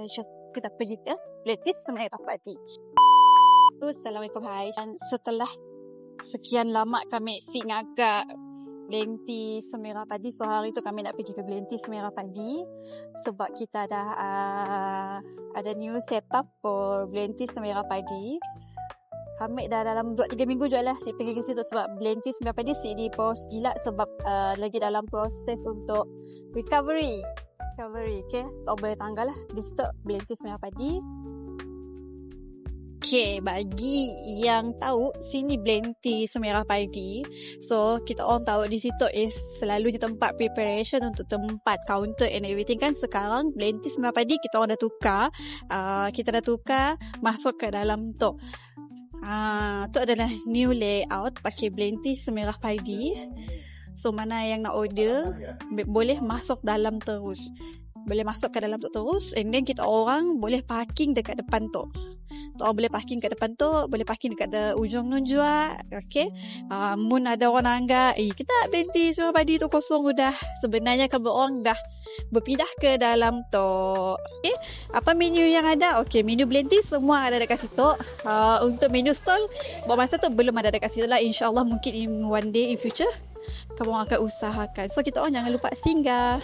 jom kita pergi ke Blentis Semerah Padi. Assalamualaikum, hai. Setelah sekian lama kami agak Blentis Semerah Padi, so hari tu kami nak pergi ke Blentis Semerah Padi sebab kita dah ada new setup for Blentis Semerah Padi. Kami dah dalam 2-3 minggu je lah pergi ke situ sebab Blentis Semerah Padi di pos gila sebab lagi dalam proses untuk recovery, okay? Tak boleh tanggal lah di situ Blentis Semerah Padi. Okay, bagi yang tahu sini Blentis Semerah Padi, so kita orang tahu di situ is selalu di tempat preparation untuk tempat counter and everything kan. Sekarang Blentis Semerah Padi kita orang dah tukar, kita dah tukar masuk ke dalam tu. Tu adalah new layout pakai Blentis Semerah Padi. So mana yang nak order boleh masuk dalam terus. Boleh masuk ke dalam tu terus, and then kita orang boleh parking dekat depan tu. Orang boleh parking kat depan tu, boleh parking dekat ujung nun juga. Okay. Mun ada orang anggap kita Blentis Semerah Padi tu kosong dah. Sebenarnya kamu orang dah berpindah ke dalam tu. Okay. Apa menu yang ada? Okay, menu Blentis semua ada dekat situ. Untuk menu stall buat masa tu belum ada dekat situ lah. InsyaAllah mungkin in one day in future kamu akan usahakan. So kita orang jangan lupa singgah.